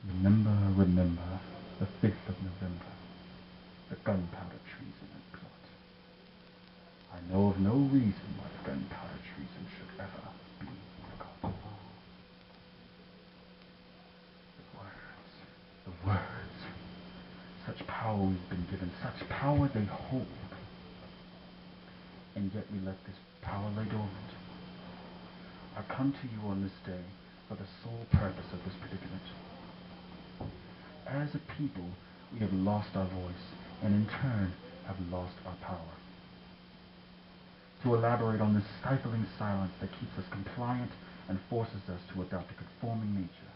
Remember, remember, the 5th of November, the gunpowder treason and plot. I know of no reason why the gunpowder treason should ever be forgotten. The words, such power we've been given, such power they hold, and yet we let this power lay dormant. I come to you on this day for the sole purpose of this predicament. As a people, we have lost our voice, and in turn have lost our power. To elaborate on this stifling silence that keeps us compliant and forces us to adopt a conforming nature.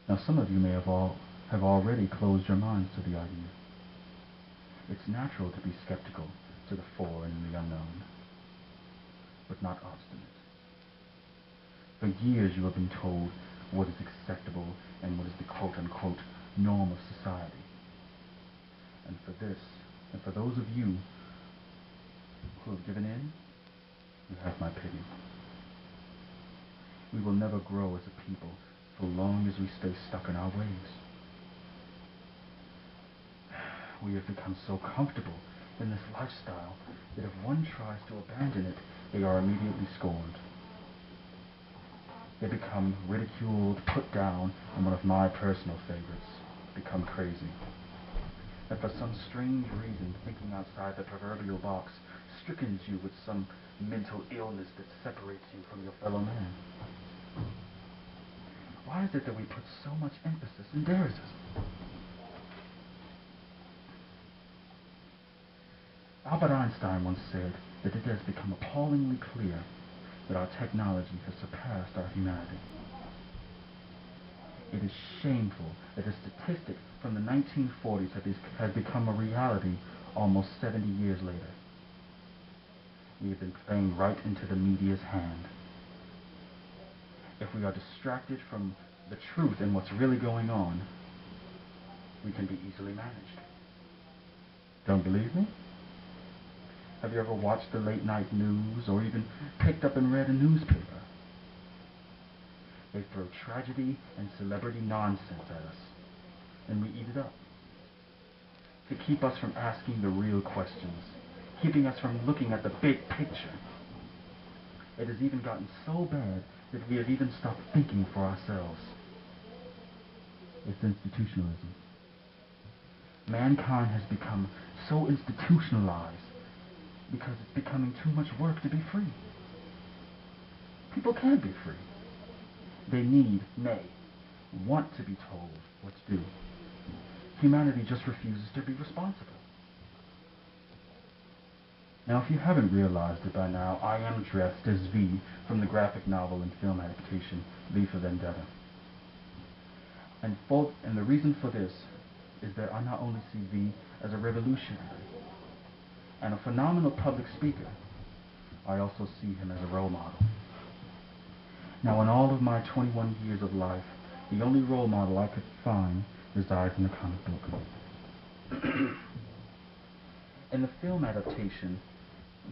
Now some of you may have already closed your minds to the idea. It's natural to be skeptical to the foreign and the unknown, but not obstinate. For years you have been told what is acceptable and what is the quote-unquote norm of society. And for this, and for those of you who have given in, you have my pity. We will never grow as a people so long as we stay stuck in our ways. We have become so comfortable in this lifestyle that if one tries to abandon it, they are immediately scorned. They become ridiculed, put down, and one of my personal favorites, become crazy. And for some strange reason, thinking outside the proverbial box strickens you with some mental illness that separates you from your fellow man. Why is it that we put so much emphasis in derison? Albert Einstein once said that it has become appallingly clear that our technology has surpassed our humanity. It is shameful that a statistic from the 1940s has become a reality almost 70 years later. We have been playing right into the media's hand. If we are distracted from the truth and what's really going on, we can be easily managed. Don't believe me? Have you ever watched the late night news or even picked up and read a newspaper? They throw tragedy and celebrity nonsense at us, and we eat it up. To keep us from asking the real questions, keeping us from looking at the big picture. It has even gotten so bad that we have even stopped thinking for ourselves. It's institutionalism. Mankind has become so institutionalized because it's becoming too much work to be free. People can't be free. They may want to be told what to do. Humanity just refuses to be responsible. Now, if you haven't realized it by now, I am dressed as V from the graphic novel and film adaptation, V for Vendetta. And the reason for this is that I not only see V as a revolutionary and a phenomenal public speaker, I also see him as a role model. Now, in all of my 21 years of life, the only role model I could find resides in the comic book. In the film adaptation,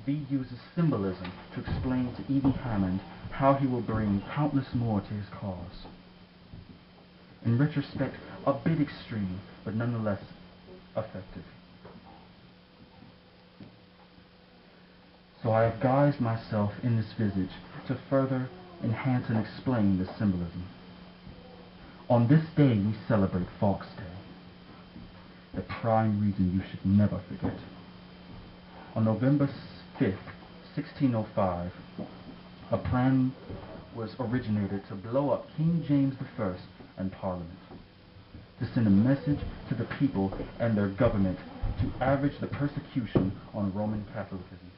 V uses symbolism to explain to Evey Hammond how he will bring countless more to his cause. In retrospect, a bit extreme, but nonetheless effective. So I have guised myself in this visage to further enhance and explain this symbolism. On this day we celebrate Fawkes Day, the prime reason you should never forget. On November 5th, 1605, a plan was originated to blow up King James I and Parliament, to send a message to the people and their government to average the persecution on Roman Catholicism.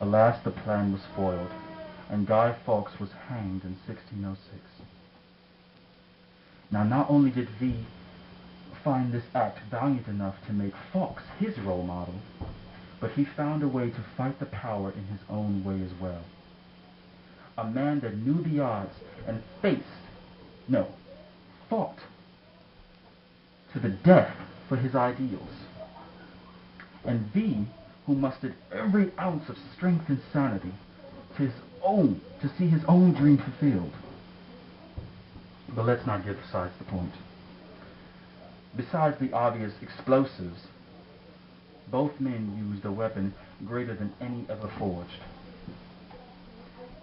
Alas, the plan was foiled, and Guy Fawkes was hanged in 1606. Now, not only did V find this act valiant enough to make Fawkes his role model, but he found a way to fight the power in his own way as well. A man that knew the odds and fought to the death for his ideals. And V, who mustered every ounce of strength and sanity to see his own dream fulfilled. But let's not get besides the point. Besides the obvious explosives, both men used a weapon greater than any ever forged.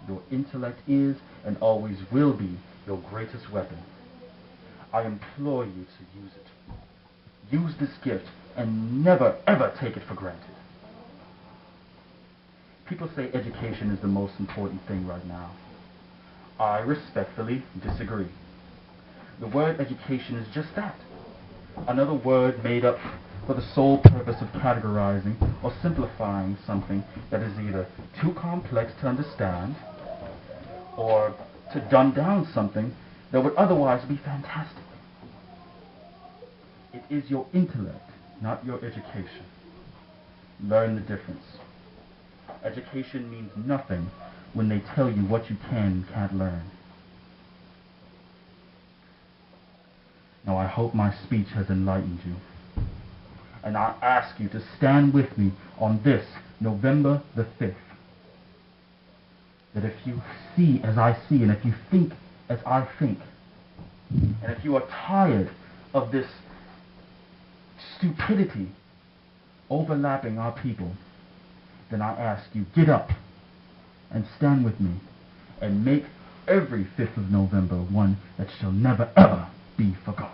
Your intellect is and always will be your greatest weapon. I implore you to use it. Use this gift and never ever take it for granted. People say education is the most important thing right now. I respectfully disagree. The word education is just that. Another word made up for the sole purpose of categorizing or simplifying something that is either too complex to understand or to dumb down something that would otherwise be fantastic. It is your intellect, not your education. Learn the difference. Education means nothing when they tell you what you can and can't learn. Now I hope my speech has enlightened you. And I ask you to stand with me on this November the 5th. That if you see as I see, and if you think as I think, and if you are tired of this stupidity overlapping our people, then I ask you, get up and stand with me and make every 5th of November one that shall never ever be forgot.